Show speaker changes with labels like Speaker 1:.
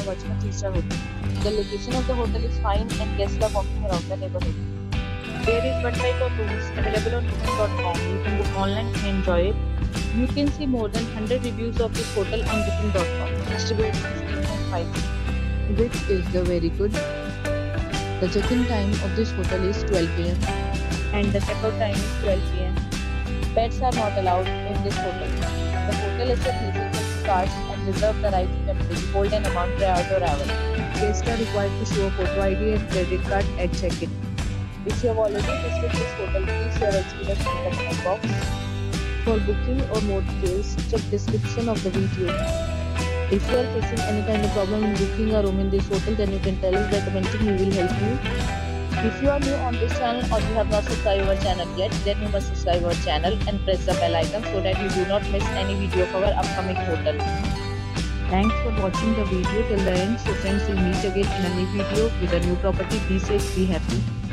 Speaker 1: watching a 3-star hotel. The location of the hotel is fine and guests love walking around the neighborhood. There is one type of rooms available on booking.com. You can book online and enjoy it. You can see more than 100 reviews of this hotel on booking.com. Its rating is 8.5, which is the very good. The check-in time of this hotel is 12 p.m. and the check-out time is 12 p.m. Pets are not allowed in this hotel. The hotel accepts leasing cards and reserves the right to temporarily hold an amount prior to arrival. Guests are required to show a photo ID and credit card at check-in. If you have already visited this hotel, please share your experience in the comment box. For booking or more details, check description of the video. If you are facing any kind of problem in booking a room in this hotel, then you can tell us by commenting. We will help you. If you are new on this channel or you have not subscribed our channel yet, then you must subscribe our channel and press the bell icon so that you do not miss any video of our upcoming hotel. Thanks for watching the video till the end. So friends, will meet again in a new video with a new property. Be safe, be happy.